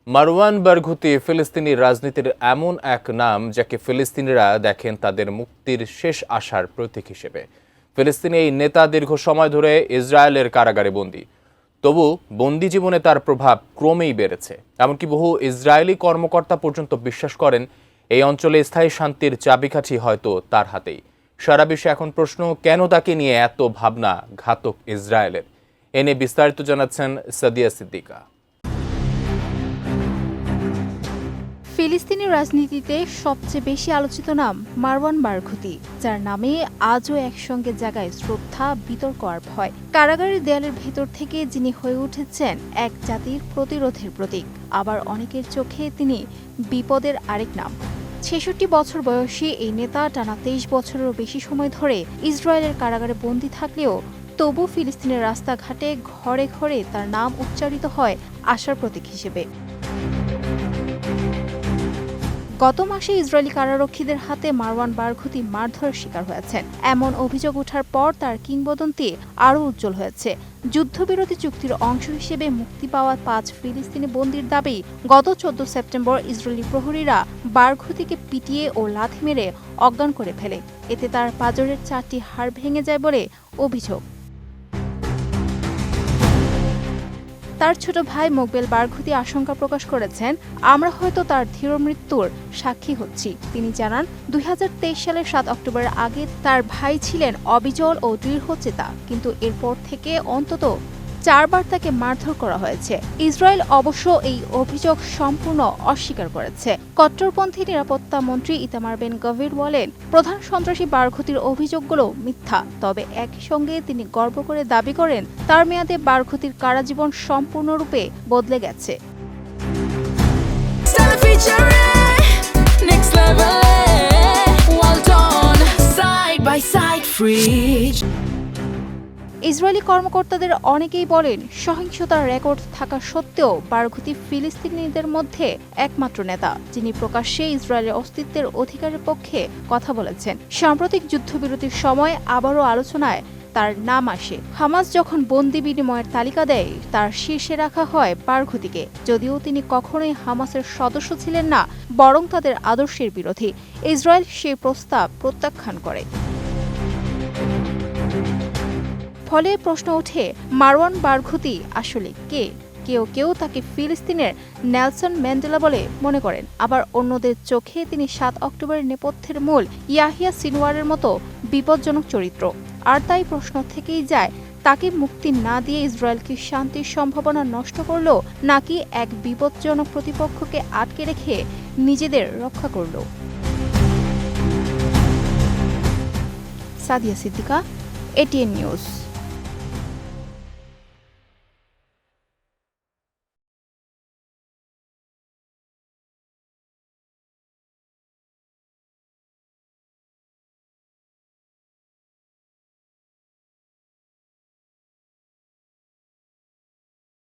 মারওয়ান বারঘুতি ফিলিস্তিনি রাজনীতির এমন এক নাম যাকে ফিলিস্তিনিরা দেখেন তাদের মুক্তির শেষ আশার প্রতীক হিসেবে। ফিলিস্তিনি এই নেতা দীর্ঘ সময় ধরে ইসরায়েলের কারাগারে বন্দী। তবু বন্দী জীবনে তার প্রভাব ক্রমেই বেড়েছে। এমনকি বহু ইসরায়েলি কর্মকর্তা পর্যন্ত বিশ্বাস করেন এই অঞ্চলে স্থায়ী শান্তির চাবিকাঠি হয়তো তার হাতেই। সারা বিশ্বে এখন প্রশ্ন, কেন তাকে নিয়ে এত ভাবনা ঘাতক ইসরায়েলের? এ নিয়ে বিস্তারিত জানাচ্ছেন সাদিয়া সিদ্দিকা। ফিলিস্তিনি রাজনীতিতে সবচেয়ে বেশি আলোচিত নাম মারওয়ান বারঘুতি, যার নামে আজও একসঙ্গে জায়গায় শ্রদ্ধা, বিতর্ক আর ভয়। কারাগারের দেয়ালের ভেতর থেকে যিনি হয়ে উঠেছেন এক জাতির প্রতিরোধের প্রতীক, আবার অনেকের চোখে তিনি বিপদের আরেক নাম। ৬৬ বছর বয়সী এই নেতা টানা ২৩ বছরেরও বেশি সময় ধরে ইসরায়েলের কারাগারে বন্দী থাকলেও তবু ফিলিস্তিনের রাস্তাঘাটে ঘরে ঘরে তার নাম উচ্চারিত হয় আশার প্রতীক হিসেবে। গত মাসে ইসরায়েলি কারারক্ষীদের হাতে মারওয়ান বারঘুতি মারধরের শিকার হয়েছেন। এমন অভিযোগ ওঠার পর তার কিংবদন্তি আরও উজ্জ্বল হয়েছে। যুদ্ধবিরতি চুক্তির অংশ হিসেবে মুক্তি পাওয়া ৫ ফিলিস্তিনি বন্দীর দাবি, গত ১৪ সেপ্টেম্বর ইসরায়েলি প্রহরীরা বারঘুতিকে পিটিয়ে ও লাথি মেরে অজ্ঞান করে ফেলে। এতে তার পাঁজরের ৪টি হাড় ভেঙে যায় বলে অভিযোগ। তার ছোট ভাই মোকবেল বারঘুতি আশঙ্কা প্রকাশ করেছেন, আমরা হয়তো তার ধীর মৃত্যুর সাক্ষী হচ্ছি। তিনি জানান, ২০২৩ সালের ৭ অক্টোবরের আগে তার ভাই ছিলেন অবিচল ও দৃঢ়চেতা, কিন্তু এরপর থেকে অন্তত ৪ বার তাকে মারধর করা হয়েছে। ইসরায়েল অবশ্য এই অভিযোগ সম্পূর্ণ অস্বীকার করেছে। কট্টরপন্থী নিরাপত্তা মন্ত্রী ইতামার বেন গভির বলেন, প্রধান সন্ত্রাসী বারঘুতির অভিযোগগুলো মিথ্যা। তবে একই সঙ্গে তিনি গর্ব করে দাবি করেন, তার মেয়াদে বারঘুতির কারাজীবন সম্পূর্ণরূপে বদলে গেছে। ইসরায়েলি কর্মকর্তাদের অনেকেই বলেন, সহিংসতার রেকর্ড থাকা সত্ত্বেও বারঘুতি ফিলিস্তিনিদের মধ্যে একমাত্র নেতা যিনি প্রকাশ্যে ইসরায়েলের অস্তিত্বের অধিকারের পক্ষে কথা বলেছেন। সাম্প্রতিক যুদ্ধবিরতির সময় আবারও আলোচনায় তার নাম আসে। হামাস যখন বন্দি বিনিময়ের তালিকা দেয়, তার শীর্ষে রাখা হয় বারঘুতিকে। যদিও তিনি কখনোই হামাসের সদস্য ছিলেন না, বরং তাদের আদর্শের বিরোধী। ইসরায়েল সেই প্রস্তাব প্রত্যাখ্যান করে। ফলে প্রশ্ন ওঠে, মারওয়ান বারঘুতি আসলে কে? কেউ কেউ তাকে ফিলিস্তিনের নেলসন ম্যান্ডেলা বলে মনে করেন, আবার অন্যদের চোখে তিনি ৭ অক্টোবরের নেপথ্যের মূল ইয়াহিয়া সিনওয়ারের মতো বিপজ্জনক চরিত্র। আর তাই প্রশ্ন থেকেই যায়, তাকে মুক্তি না দিয়ে ইসরায়েল কি শান্তির সম্ভাবনা নষ্ট করল, নাকি এক বিপজ্জনক প্রতিপক্ষকে আটকে রেখে নিজেদের রক্ষা করল? Sadia Siddiqa, ATN news.